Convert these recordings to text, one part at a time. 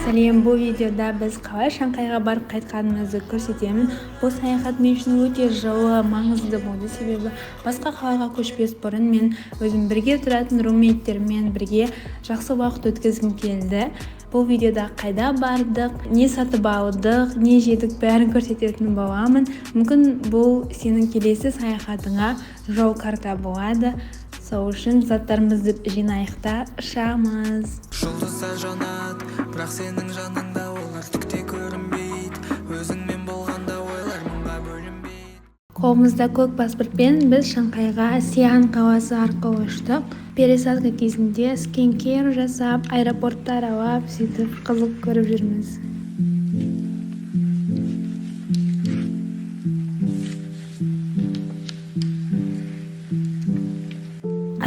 Сәлем, бұл видеода біз қалай Шанхайға барып қайтқанымызды көрсетемін. Бұл саяхат мен үшін өте жылы, маңызды болды, себебі басқа қалаға көшпес бұрын мен өзім бірге тұратын румейттермен бірге жақсы уақыт өткізгім келді. Бұл видеода қайда бардық, не сатып алдық, не жедік, бәрін көрсететін боламын. Мүмкін бұл сенің келесі саяхатыңа жол карта болады. Сол үшін заттарымызды жинайық та ұшамыз. Жұлдыздар жанат, бірақ сенің жаныңда олар түкте көрінбейді. Өзіңмен болғанда ойлар мұңға бөлінбейді. Қолымызда көк паспортпен біз Шанхайға Сиан қаласы арқылы ұштық. Пересадка кезінде скин-кейр жасап, аэропортта аралап, сөйтіп қызық көріп жүрміз.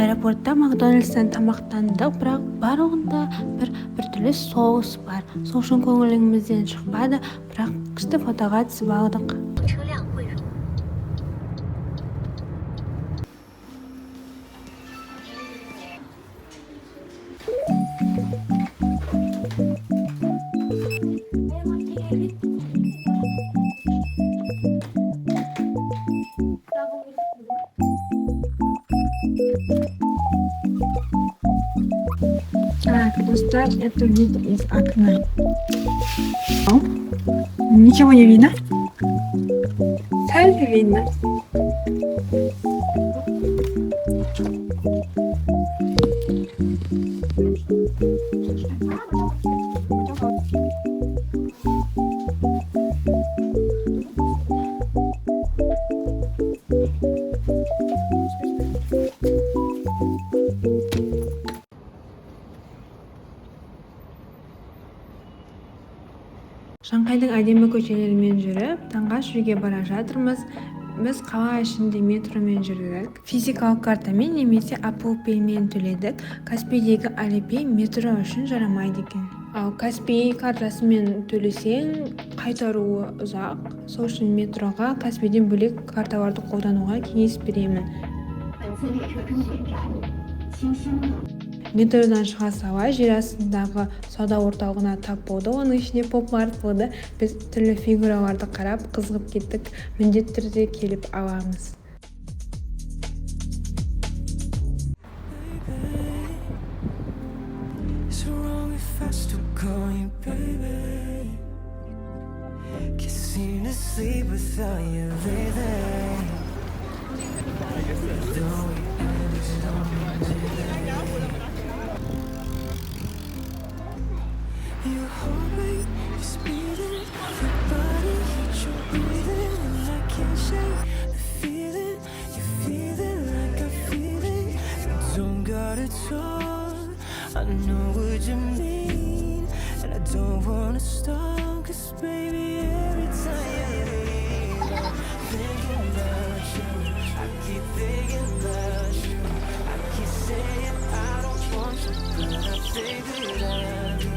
Аэропортта Макдональдстан тамақтандық, бірақ барлығында бір түрлі соус бар. Сол үшін көңілімізден шықпады, бірақ күшті фотоға түсіп алдық. Достать это вид из окна. Ничего не видно? Цель видно. Шанхайдың әдемі көшелерімен жүріп, таңға шуге бара жатырмыз. Біз қала ішінде метромен жүрдік. Физикалық картамен немесе Apple Pay'мен төледік. Каспийдегі Alipay метро үшін жарамайды екен. Ал Каспий картасымен төлесең, қайтаруы ұзақ. Сол үшін метроға Каспийден бөлек карталарды қолдануға кеңес беремін. Метродан шыға сала жер астындағы сауда орталығына тап болды. Оның ішінде поп-март болды. Біз түрлі фигураларды қарап қызығып кеттік. Міндетті түрде келіп аламыз. Your heart rate is speeding, your body heat, you're breathing, and I can't shake the feeling. You feel it like I feel it. You don't gotta talk, I know what you mean, and I don't wanna stop, 'cause baby every time you leave, I'm thinking about you. I keep thinking about you. I keep saying I don't want you, but I think that I do.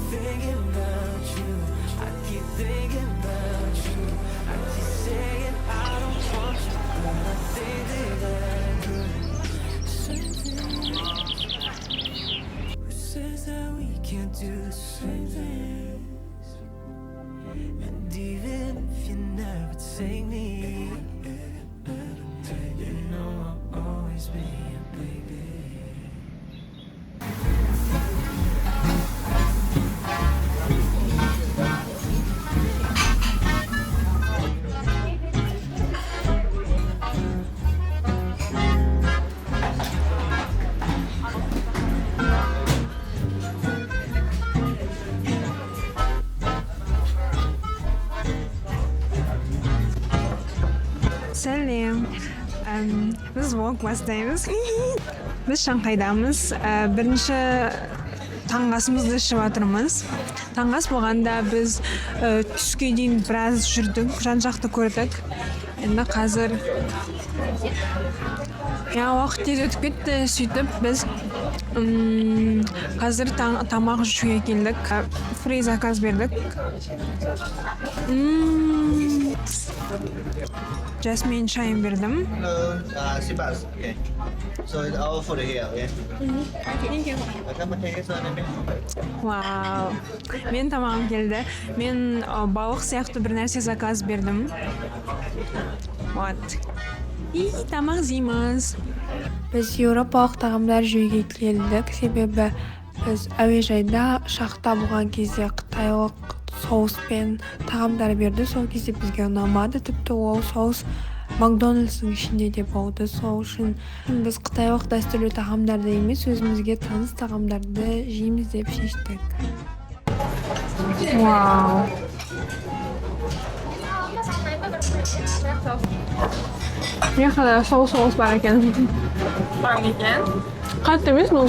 Thinking about you, I keep thinking about you. I keep saying I don't want you, but I think that I do. Same thing. Who says that we can't do the same things? And even if you never take me, you know I'll always be your baby. Сәлем. Біз влог бастаймыз. Біз Шанхайдамыз. Бірінші таңғасымызды ішіп жатырмыз. Таңғас болғанда біз түске дейін біраз жүрдік, жан-жақты көрдік. Енді қазір Уақыт тез өтіп кетті. Сөйтіп біз қазір тамақ ішуге келдік. Фри заказ бердік. Жасмин шайын бердім. Hello, Sibas. Okay. So it's all for the here, okay? Thank you. Welcome to this one, okay? Вау. Мен тамағым келді. Мен балық сияқты бір нәрсе заказ бердім. Вот. И тамақ жейміз. Біз еуропалық тағамдар жеуге келдік, себебі біз әуежайда ұшақта болған кезде қытайлық соуспен тағамдар берді. Сол кезде бізге ұнамады, тіпті ол соус Макдональдстың ішінде де болды. Сол үшін біз қытайлық дәстүрлі тағамдарды емес, өзімізге таныс тағамдарды жейміз деп шештік. Вау. Ne kadar soğuk var ekan. Var ekan. Qattiq emas bu.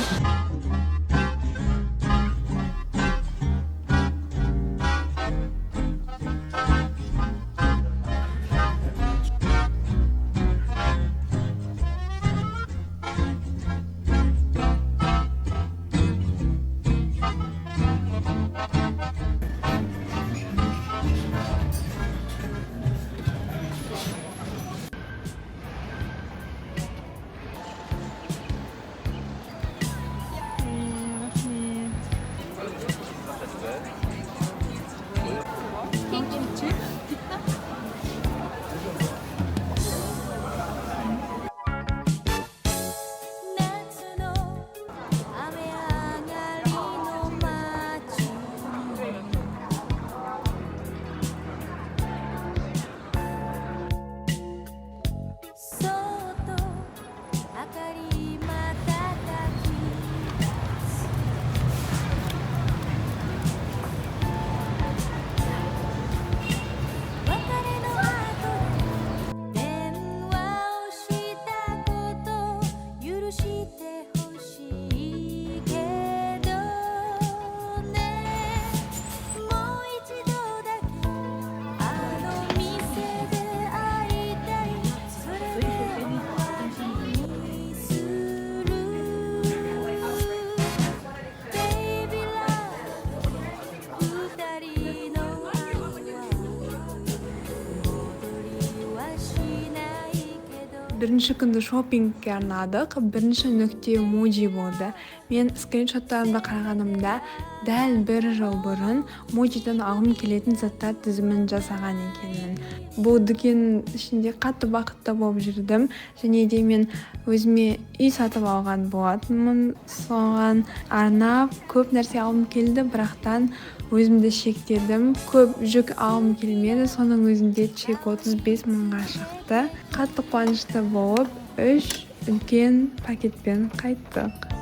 Бірінші күнді шопингке арнадық. Бірінші нүкте Muji болды. Мен скриншоттарымды қарағанымда дәл 1 жыл бұрын Muji'дан алғым келетін заттар тізімін жасаған екенмін. Бұл дүкен ішінде қатты бақытты болып жүрдім. Және де мен өзіме үй сатып алған болатынмын. Соған арнап көп нәрсе алғым келді, бірақтан өзімді шектедім. Көп жүк алғым келмеді. Соның өзінде чек 35 мыңға шықты. Қатты қуанышты болып, 3 үлкен пакетпен қайттық.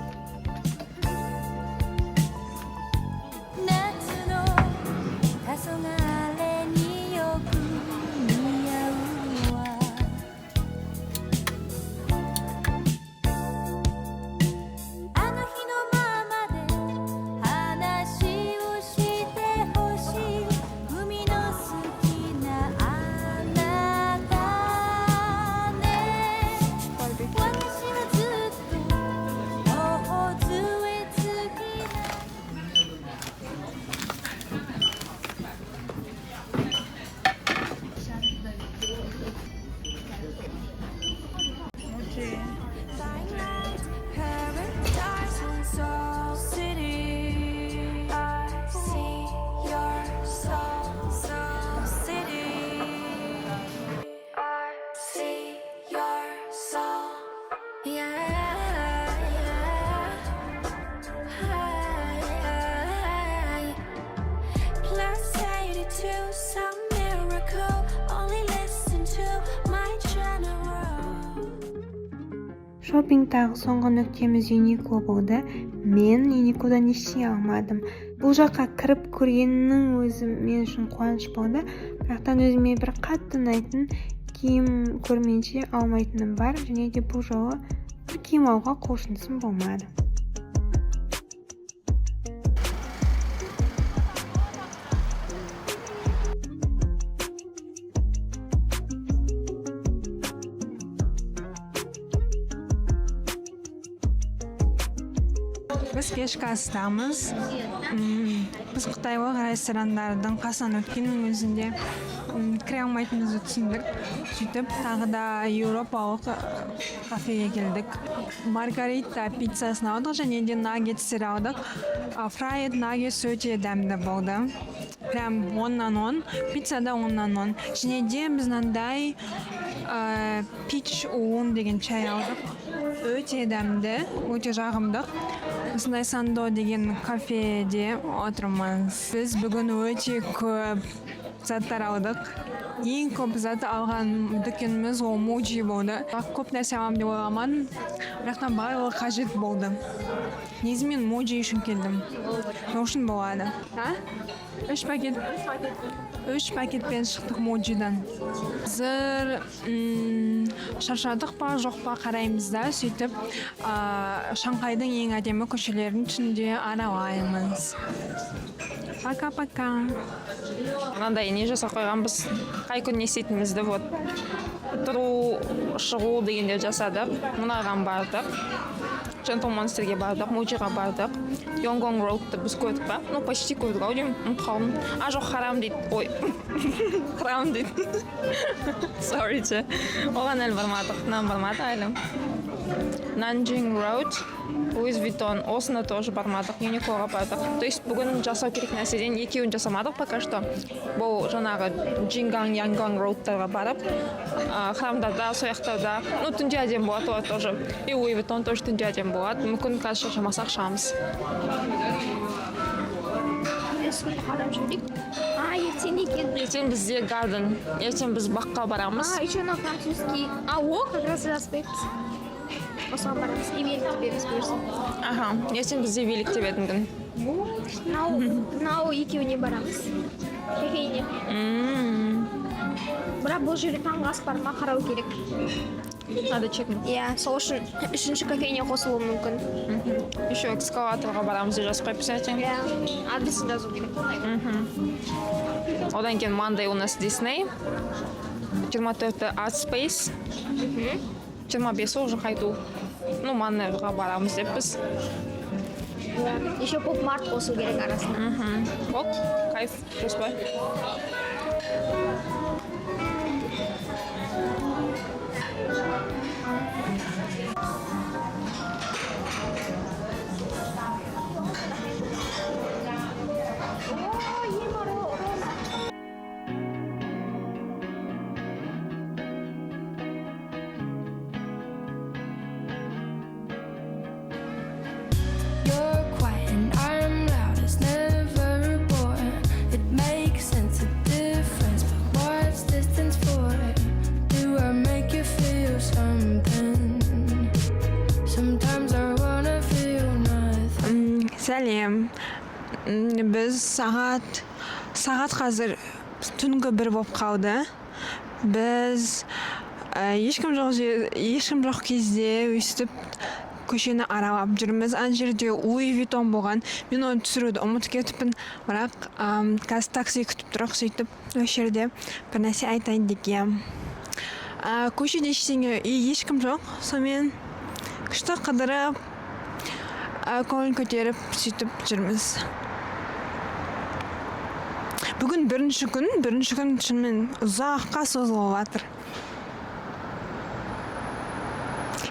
Paradise in Soul City. I see your soul, Soul City. I see your soul. Plus 82, some miracle. Only listen to my general. Шопингтағы соңғы нүктеміз Uniqlo болды. Мен Uniqlo'дан ештеңе алмадым. Бұл жаққа кіріп көргеннің өзі мен үшін қуаныш болды. Бірақтан өзіме бір қатты ұнайтын киім көрмейінше алмайтыным бар. Және де бұл жолы бір киім алуға құлшынысым болмады. Biz kешкі астамыз. Biz Қытайлық ресторандардың қасынан өткеннің өзінде кіре алмайтынымызды түсіндік. Сөйтіп тағы да еуропалық кафеге келдік. Маргарита пиццасын алдық және де наггетстер алдық. Фрайд наггетс өте дәмді болды. Прям 10/10. Пицца да 10/10. Және де біз мынандай пич уын деген чай алдық. Өте дәмді, өте жағымдық. Осындай Сандо деген кафеде отырмыз. Біз бүгін өте көп заттар алдық. Ең көп зат алған дүкеніміз ол Muji болды. Көп нәрсе аламын деп ойламадым, бірақтан барлығы қажет болды. Негізі мен Muji үшін келдім. Ол үшін болады. 3 пакетпен шықтық Muji'дан. Зір шаршадық па жоқ па қараймыз да, сөйтіп Шанхайдың ең әдемі көшелерінің ішінде аралаймыз. Пока-пока. Мынандай не жасап қойғанбыз, қай күн не істейтінімізді вот тұру, шығу дегенде жасадық. Мынаған бардық. Джентльменстерге бардық, Muji'ға бардық. Yonggong Road'ты біз көрдік па? Ну, почти көрдік ау деймін, қалдым. Жоқ, харам дейді. Ой, харам дейді. Sorry че. Оған әлі бармадық, нан бармады әлі. Nanjing Road, Louis Vuitton, осына тоже бармадық, Uniqlo'ға бардық. То есть бүгін жасау керек нәрседен екеуін жасамадық пока что. Бұл жаңағы Jinggang, Yangon Road'тарға барып, храмдарда, сояқтарда, ну түнде әдем болады олар тоже. И Louis Vuitton тоже түнде әдем болады. Мүмкін қазір шамасақ шамыз. Ертең бізде Garden, ертең біз баққа барамыз. Еще на французский. О, как раз и аспект. Осыған барамыз. И велик тебе біз көрсін. Аха, ертең бізде велик деп едіңгін. Мынау екеуіне барамыз. Кафейне. Бірақ бұл жерде таңғы ас бар ма қарау керек. Надо чекнуть. Иә, сол үшін үшінші кафейне қосылуы мүмкін. Еще экскаваторға барамыз деп жазып қойыпсыз ертең. Иә, адресін жазу керек. Одан кейін Monday у нас Disney. 24-ті Art Space. 25-і уже қайту. Ну, Маннерға барамыз деп біз. Еще поп март қосу керек арасында. Ол, кайф, жоспар. You're quiet and I'm loud as never born. It makes sense, a difference, but what's distance for? Do I make you feel something? Sometimes I wanna feel nothing. Сәлем. Біз сағат қазір түнгі 1 болып қалды. Біз ешкім жоқ кезде өйстіп көшені аралап жүрміз. Ана жерде Louis Vuitton болған. Мен оны түсіруді ұмытып кетіппін. Бірақ қазір такси күтіп тұрық, сөйтіп осы жерде бір нәрсе айтайын дегем. Көшеде ешкім жоқ. Сонымен күшті қыдырып, көңіл көтеріп сөйтіп жүрміз. Бүгін бірінші күн шынымен ұзаққа созылып жатыр.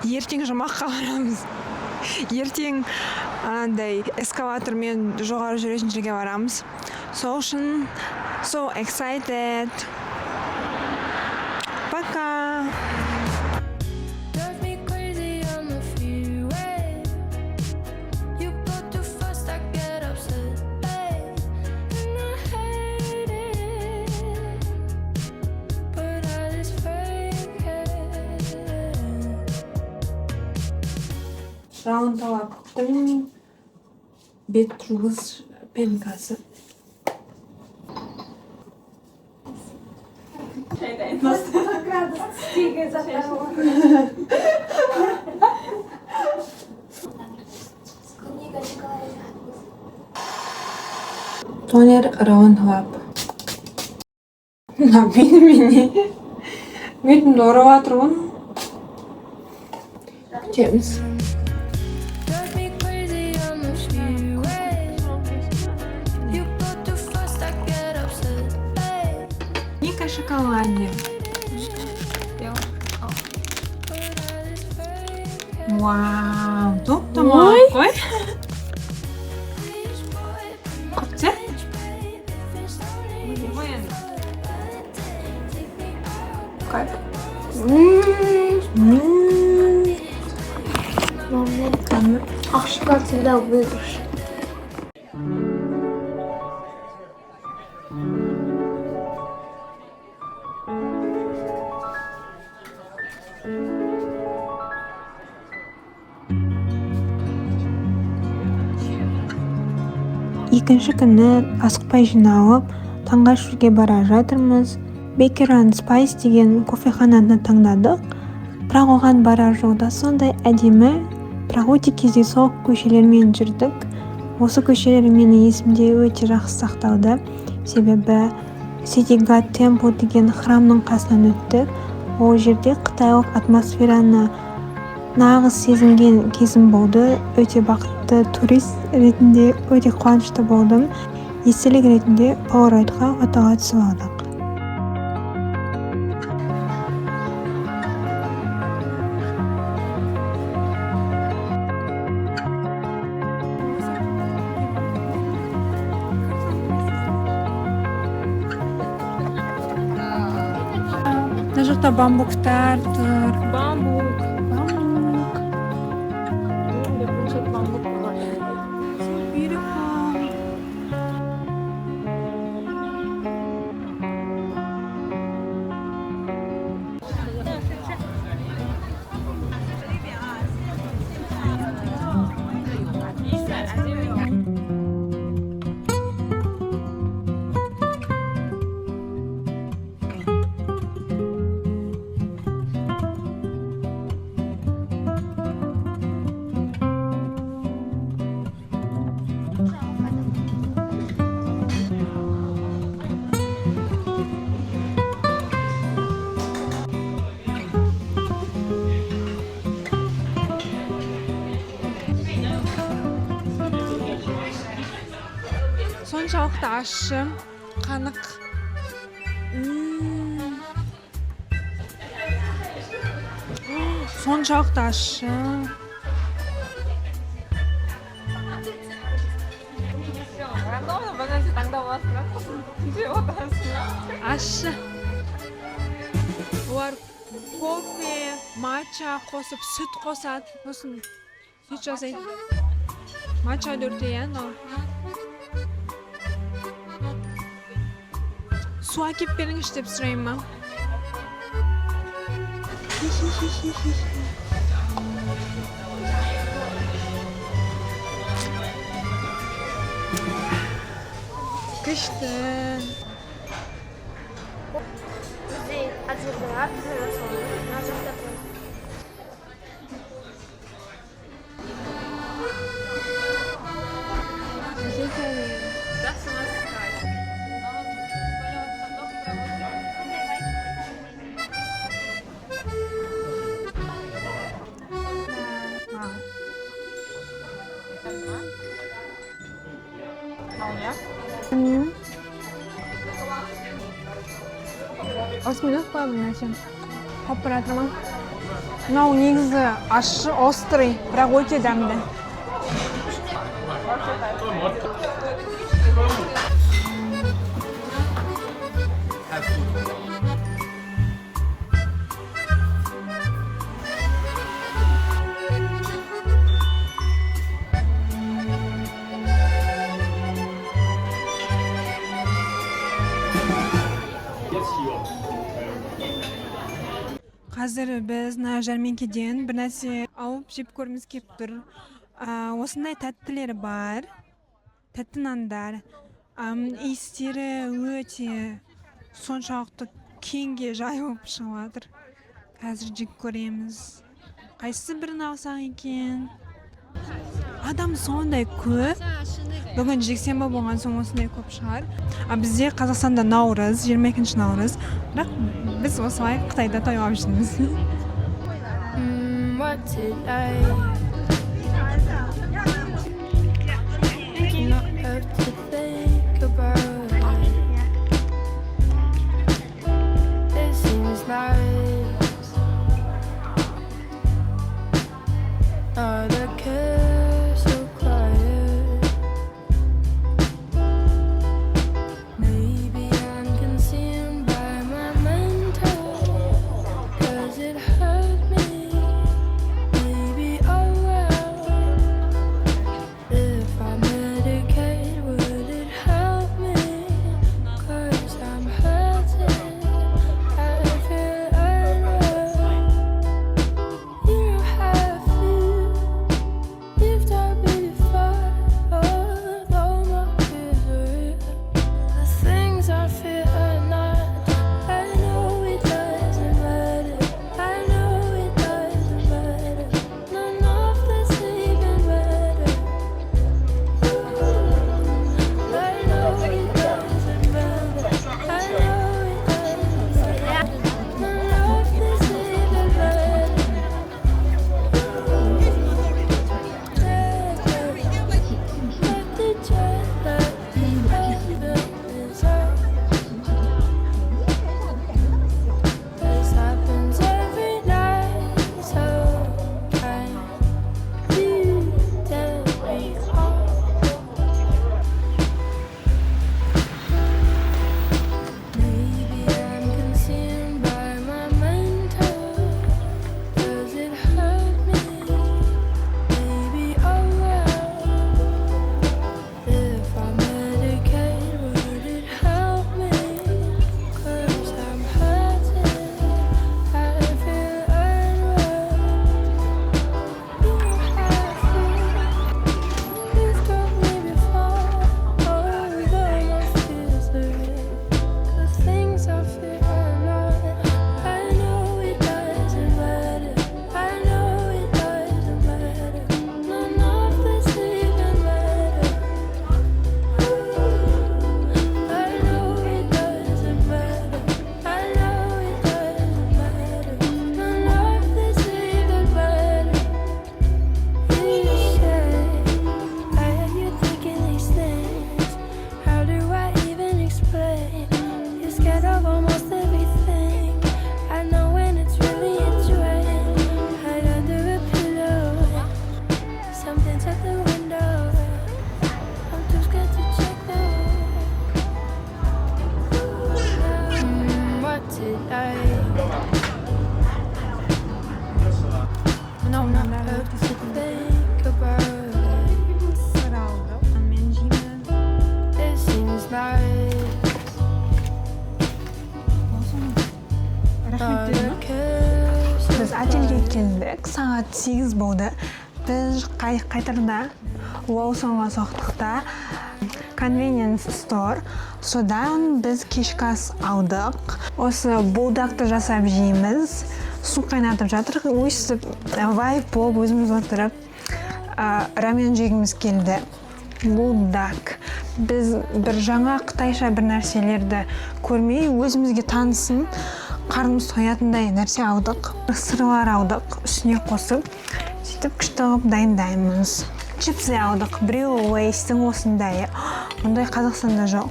Ертең жұмаққа барамыз. Ертең андай эскаватормен жоғары жүретін жерге барамыз. Сол үшін so excited. Пока. Drive me crazy on the freeway. You go too fast, I get upset. And I hate it, but I just fake it. Раундалаптың бет жуғыш пенкасы. Тонер раундалап. Мені. Бетімді ұрып жатырмын. Күтеміз. Drive me crazy on the бәріне. Вау, топ-томар қой. Қапты? Кайф. Ақшылар всегда выигрыш. Екінші күні асықпай жиналып, таңғы ішуге бара жатырмыз. Baker and Spice деген кофехананы таңдадық. Бірақ оған барар жолда сондай әдемі, бірақ өте кездейсоқ көшелермен жүрдік. Осы көшелер менің есімде өте жақсы сақталды. Себебі Сидигат Темпл деген храмның қасынан өттік. Ол жерде қытайлық атмосфераны нағыз сезінген кезім болды. Өте бақытты турист ретінде өте қуанышты болдым. Естелік ретінде Полароидқа фотоға түсіп алдық. Мына жақта бамбуктар тұр. Бамбук. Соншалықты ащы, қанық. Соншалықты ащы. Ащы. Олар кофе, матча қосып, сүт қосады. Сосын сүт жасайды. Матча дөртейін ол. Su akip беріңізші деп сұраймын. Күшті. Бізде әзірдіға бізде солы. Назарда қойды. Осымен өтіп қойып нәрсем. Қап бір атырман. Мынау негізі ащы, острый, бірақ өте дәмді. Қазір біз жәрмеңкеден бір нәрсе алып жеп көргіміз келіп тұр. Осындай тәттілер бар. Тәтті нандар. Иістері өте соншалықты кеңге жайылып шығып жатыр. Қазір жеп көреміз. Қайсысы бірін алсақ екен? Адам сондай көп. Бүгін жексенбі болған соң осындай көп шығар. Бізде Қазақстанда Наурыз, 22 Наурыз. Бірақ біз осылай Қытайда тойлап жүрміз. What did I do not have to think about it? келдік. Сағат 8 болды. Біз қайтарда Лоусонға соқтықта convenience store. Содан біз кешкі ас алдық. Осы булдақты жасап жейміз. Су қайнатып жатыр. Өйстіп вайп болып өзіміз отырып рамен жегіміз келді. Булдак. Біз бір жаңа қытайша бір нәрселерді көрмей, өзімізге танысын, қарнымыз тоятындай нәрсе алдық. Сырлар алдық, үстіне қосып, сөйтіп күшті қылып дайындаймыз. Чипсы алдық, біреуі Лейстің осындай. Ондай Қазақстанда жоқ.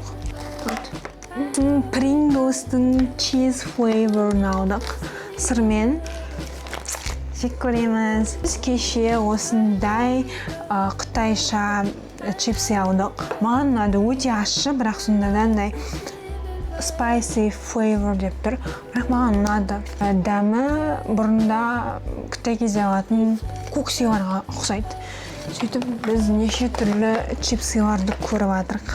Принглстың cheese flavorын алдық, сырмен. Жек көреміз. Біз кеше осындай қытайша чипсы алдық. Маған ұнады, өте ащы, бірақ сондайдай spicy flavor деп тұр. Бірақ маған ұнады. Дәмі бұрында Қытай кезде алатын көксиларға ұқсайды. Сөйтіп біз неше түрлі чипсыларды көріп жатырық.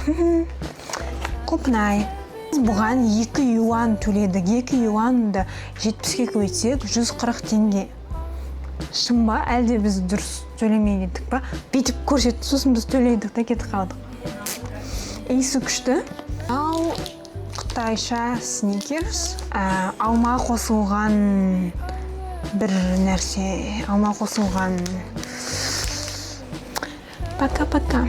Көпнай. Бұған 2 юан төледік. 2 юанды 70-ке көйтсек 140 теңге. Шын ба, әлде біз дұрыс төлемей кеттік па? Бүйтіп көрсетті, сосын біз төледік та кетіп қалдық. Иісі күшті. Ал қытайша сникерс. Алма қосылған бір нәрсе. Алма қосылған. Пока-пока.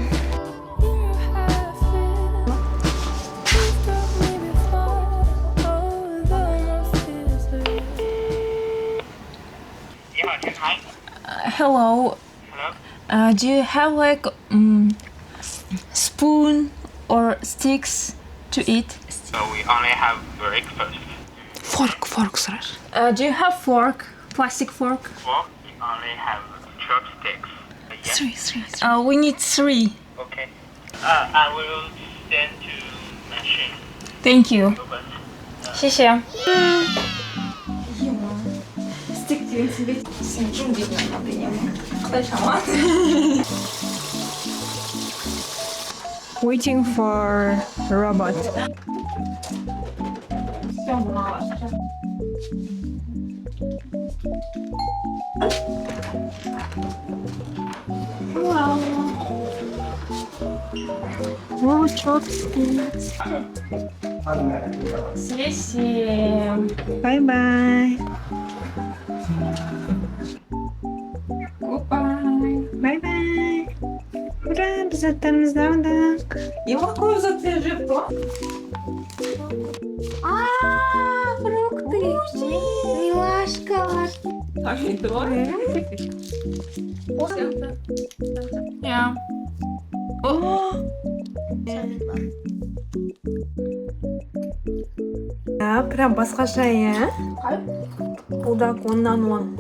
Hello. Do you have like spoon or sticks to eat? So we only have breakfast. Fork сұрар. Do you have fork? Plastic fork? Fork, we only have chopsticks. Yes. We need 3. Okay. I will send to machine. Thank you. Open. 谢谢。Stick to it. Waiting for robot. Wow, chopsticks. Bye-bye. Bye-bye. Ура, біз заттарымызды алдық. Какой взад жертва? Фрукты. Милашка. А что Yeah. Прям басқаша, иә? Булдак 10-10.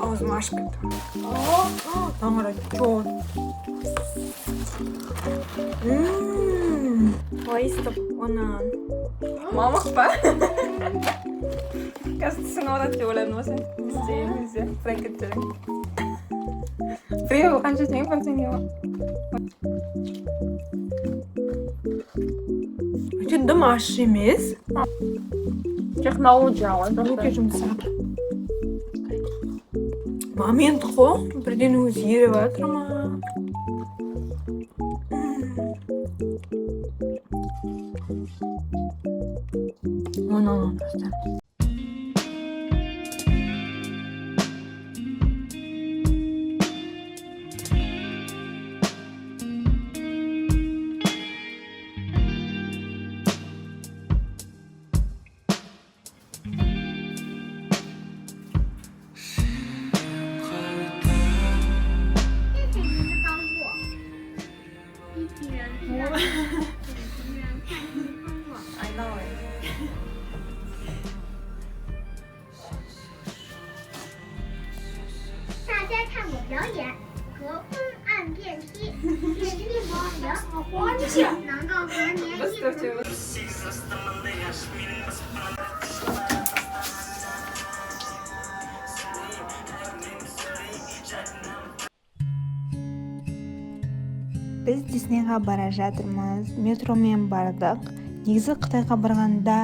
Аузым ашып кетті. Таңыра чот. Лайстып, онан. Мамах па? Кажется, сынаврат деп ойладым осы. Істейміз, фрэнкет жүрің. Біреу қанша теңге бар теңге ма? Өте дым аш емес. Технология ғой. Өте жұмсақ. Момент қой, бірден өзі еріп жатыр ма? Оны просто. I know it. 大家看我表演和昏暗电梯，电梯模型，光线能够和您一同。 Біз Диснейға бара жатырмыз. Метромен бардық. негізі Қытайға барғанда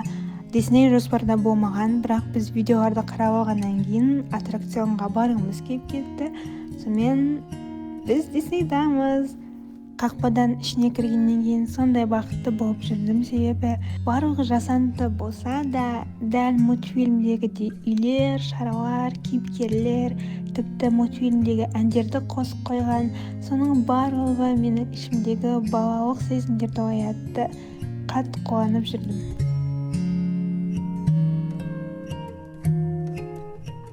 Дисней жоспарда болмаған, бірақ біз видеоларды қарап алғаннан кейін аттракционға барғымыз келіп кетті. Сонымен біз Диснейдамыз. Қақпадан ішіне кіргеннен кейін сондай бақытты болып жүрдім, себебі барлығы жасанды болса да дәл мультфильмдегідей үйлер, шаралар, кейіпкерлер, тіпті мультфильмдегі әндерді қосып қойған. Соның барлығы менің ішімдегі балалық сезімдерді оятты. Қатты қуанып жүрдім.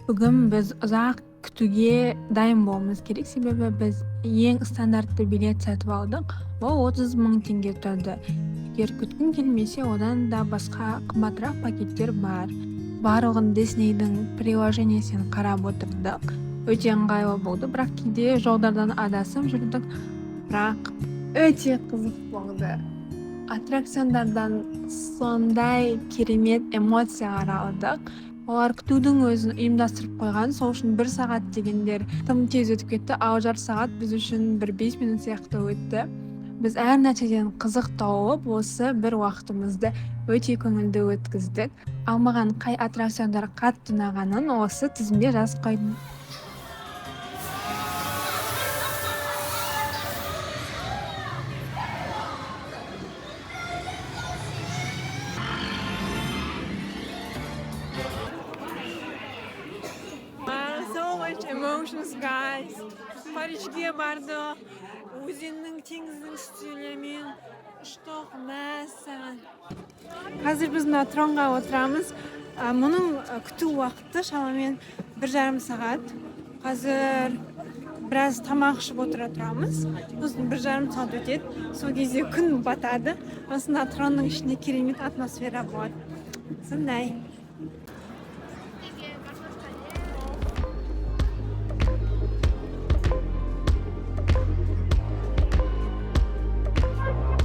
Бүгін біз ұзақ күтуге дайын болуымыз керек, себебі біз ең стандартты билет сатып алдық. Ол 30 000 теңге тұрды. Егер күткің келмесе, одан да басқа қымбатырақ пакеттер бар. Барлығын Диснейдің приложениесінен қарап отырдық. Өте ыңғайлы болды, бірақ кейде жолдардан адасып жүрдік. Бірақ өте қызық болды. Аттракциондардан сондай керемет эмоциялар алдық. Олар күтудің өзін ұйымдастырып қойған, сол үшін 1 сағат дегендер тым тез өтіп кетті, ал жарты сағат біз үшін 5 минут сияқты өтті. Біз әр нәрседен қызық тауып, осы бір уақытымызды өте көңілді өткіздік. Ал маған қай аттракциондар қатты ұнағанын осы тізімге жазып қойдым. Emotions, guys. Парижге бардық. Өзеннің, теңіздің үстелерімен ұштық, мәссаған. Қазір біз мына тронға отырамыз. Мұның күту уақыты шамамен 1,5 сағат. Қазір біраз тамақ ішіп отырамыз. Сосын 1,5 сағат өтеді. Сол кезде күн батады. Осында тронның ішінде керемет атмосфера болады. Сондай.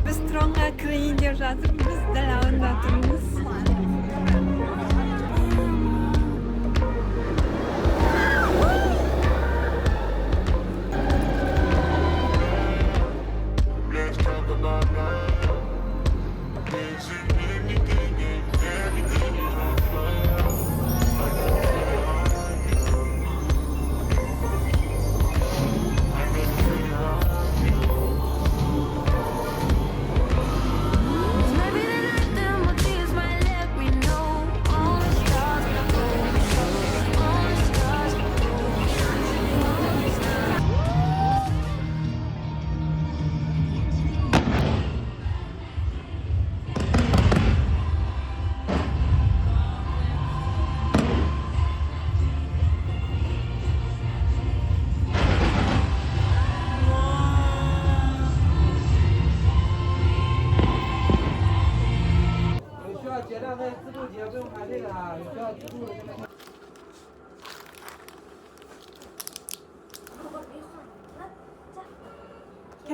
Biz tronga kireyін деп жатырмыз, дәл алдында тұрмыз.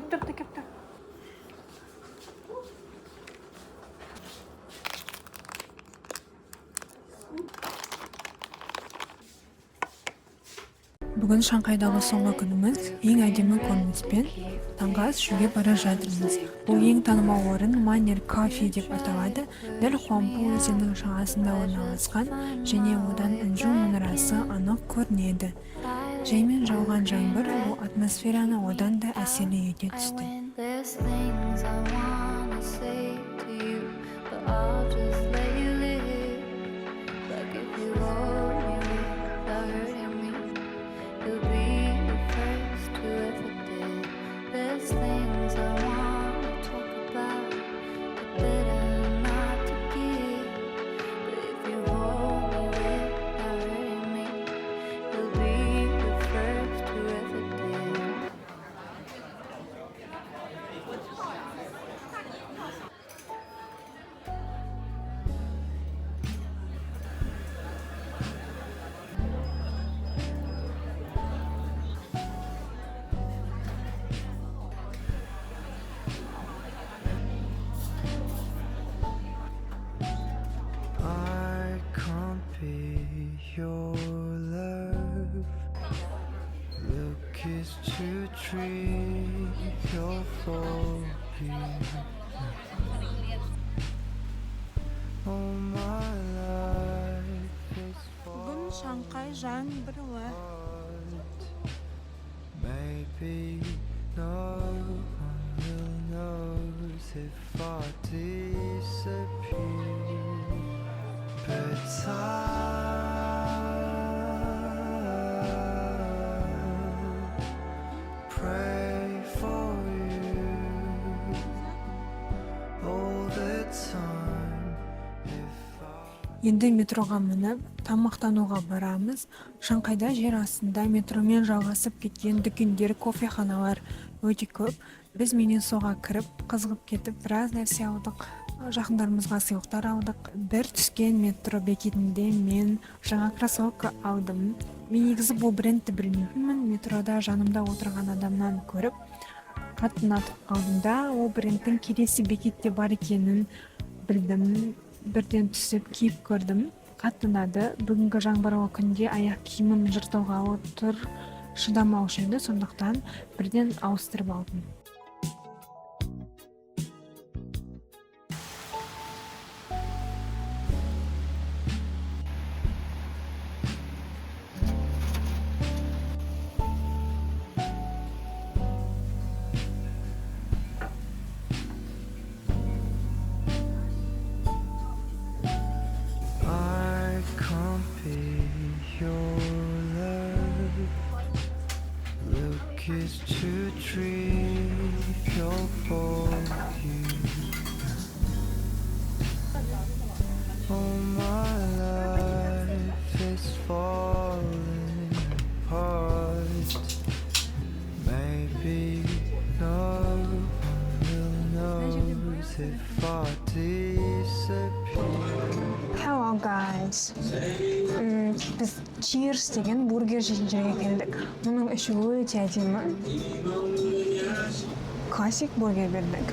Кептір. Бүгін Шанхайдағы соңғы күніміз, ең әдемі көрініспен таңғы ас ішуге бара жатырмыз. Бұл ең танымал орын Манер Кафе деп аталады. Дәл Хуанпу өзенінің жағасында орналасқан және одан Інжу мұнарасы анық көрінеді. Жаймен жауған жаңбыр бұл атмосфераны одан да әсерлі ете түсті. Your love, look is to treat your forgive. All my life is Бүгін Шанхай жаңбырлы. maybe no one will notice if I disappear. But I pray for you all the time. If I Енді метроға мініп, тамақтануға барамыз. Шанхайда жер астында метромен жалғасып кеткен дүкендер, кофеханалар өте көп. Біз менен соға кіріп, қызығып кетіп, біраз нәрсе алдық. Жақындарымызға сыйлықтар алдық. Бір түскен метро бекетінде мен жаңа кроссовка алдым. Мен негізі бұл брендті білмейтінмін. Метрода жанымда отырған адамнан көріп, қатты ұнатып қалдым да, ол брендтің келесі бекетте бар екенін білдім. Бірден түсіп киіп көрдім. Қатты ұнады. Бүгінгі жаңбырлы күнде аяқ киімім жыртылғалы тұр, шыдамаушы еді, сондықтан бірден ауыстырып алдым. I can't be your love. Look is too trivial for you. All my life is falling apart. Maybe no one will notice if I disappear. Hello guys. Біз Cheers деген бургер жейтін жерге келдік. Мұның іші өте әдемі. Классик бургер бердік.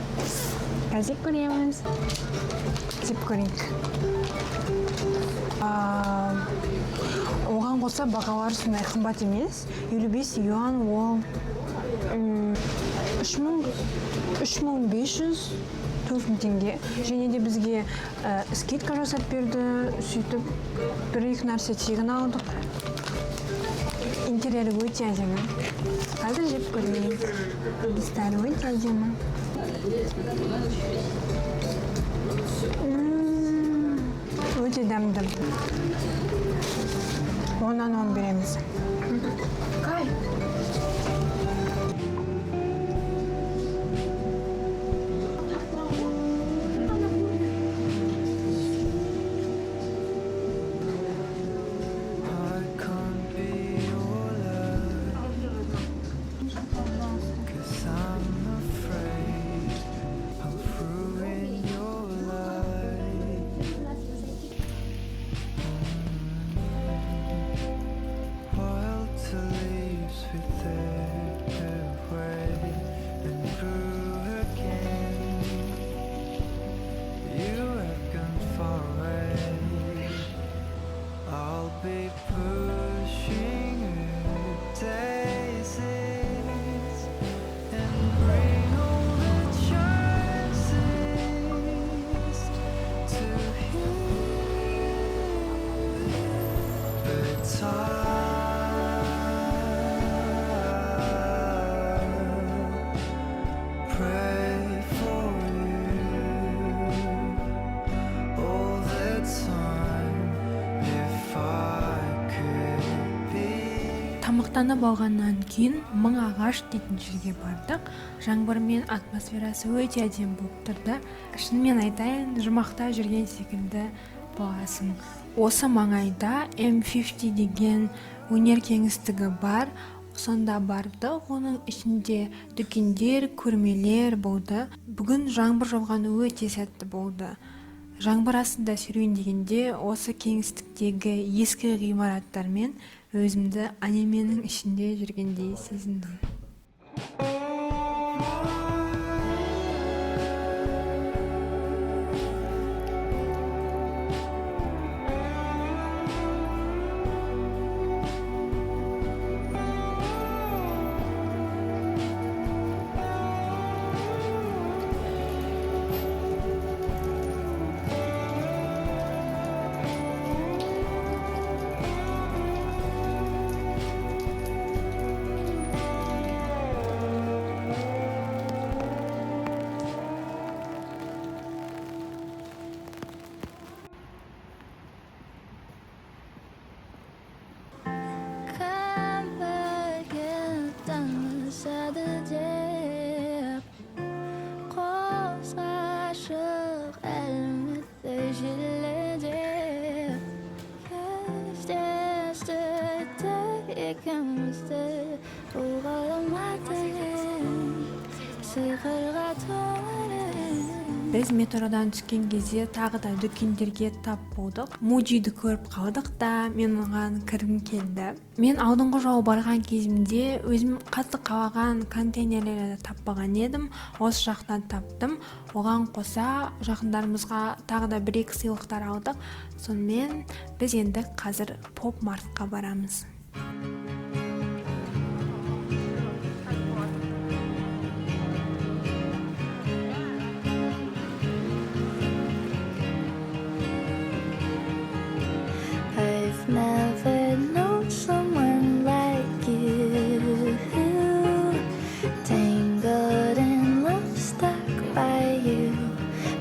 Қазір көреміз. Деп көрейік. Оған қоса бағалары сондай қымбат емес. 55 юан ол 3500 4000 теңге. Және де бізге скидка жасап берді. Сөйтіп бір-екі нәрсе тегін алдық. Интерьері өте әдемі. Қазір жеп көрейік. Ыдыстары өте әдемі. Өте дәмді. 10-нан 10 береміз. I can't be your love, 'cause I'm afraid I'll ruin your life. Wild to leaves withered away and grew again. You have gone far away. I'll be pushing daisies and bring all the chances to heal. But I pray for you all the time. If I could be Тамақтанып алғаннан кейін Мың ағаш дейтін жерге бардық. Жаңбыр мен атмосферасы өте әдемі болып тұрды. Шынымен айтайын, жұмақта жүрген секілді боласың. Осы маңайда M50 деген өнер кеңістігі бар. Сонда бардық. Оның ішінде дүкендер, көрмелер болды. Бүгін жаңбыр жауған өте сәтті болды. Жаңбыр астында серуен дегенде осы кеңістіктегі ескі ғимараттармен өзімді анименің ішінде жүргендей сезіндім. екеумізді ұғаламадың сиқырға толы. Біз метродан түскен кезде тағы да дүкендерге тап болдық. Муджиді көріп қалдық та мен оған кіргім келді. Мен алдыңғы жолы барған кезімде өзім қатты қалаған контейнерлерді таппаған едім. Осы жақтан таптым. Оған қоса жақындарымызға тағы да 1-2 сыйлықтар алдық. Сонымен біз енді қазір Поп Мартқа барамыз. I've never known someone like you, tangled in love, stuck by you,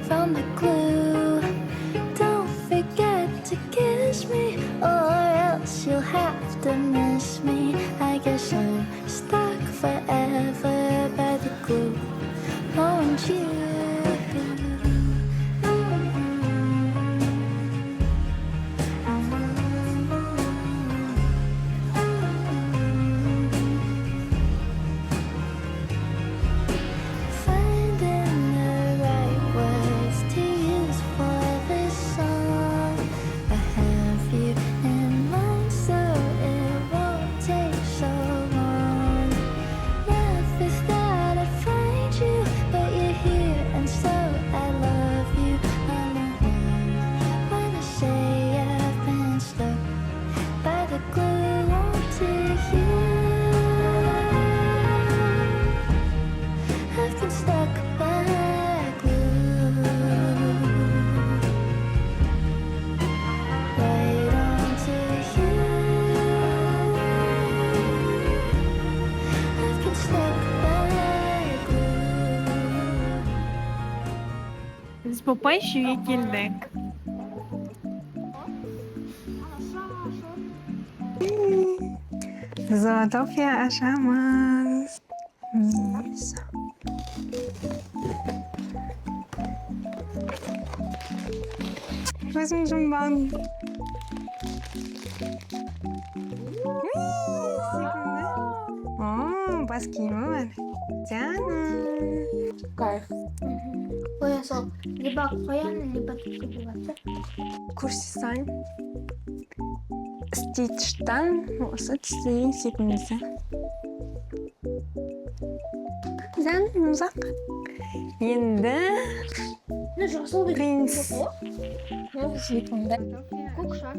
found the clue. Don't forget to kiss me, or else you'll have to miss me. I guess I'm stuck forever by the glue. Won't you? Biz Popayşu'ya geldik. Zootopya aşamaz. Neyse. Gözüm cumban. Бас киімі бар. Canım. Кайф. Қоясың, либо қояны, либо купиватыр. Курсисан. Стичтан осы түсі секундесі. Зән, ұзақ. Енді принц. Секунда. Кукша.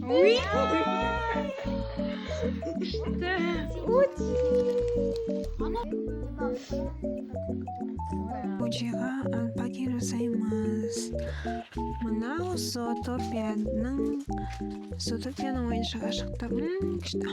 Oui. Уджиға алпаки жасаймыз. Мынау Zootopияның ойыншыға шықты. Күшті.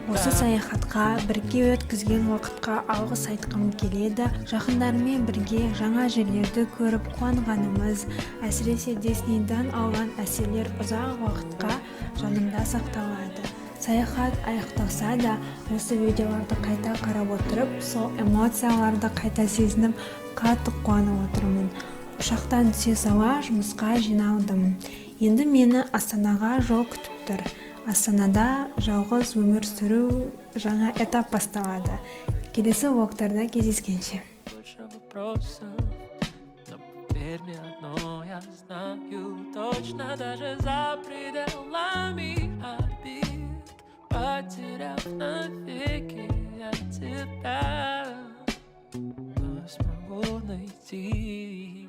Осы саяхатқа бірге өткізген уақытқа алғыс айтқым келеді. Жақындармен бірге жаңа жерлерді көріп қуанғанымыз, әсіресе Диснейден алған әсерлер ұзақ уақытқа жанымда сақталады. Саяхат аяқталса да, осы видеоларды қайта қарап отырып, сол эмоцияларды қайта сезініп, қатты қуанып отырмын. Ұшақтан түсе сала жұмысқа жиналдым. Енді мені Астанаға жол күтіп тұр. Астанада жалғыз өмір сүру жаңа этап басталады. Келесі влогтарда кездескенше. Верни одно, я знаю точно, даже за пределами орбит, потеряв навеки я тебя, но смогу найти.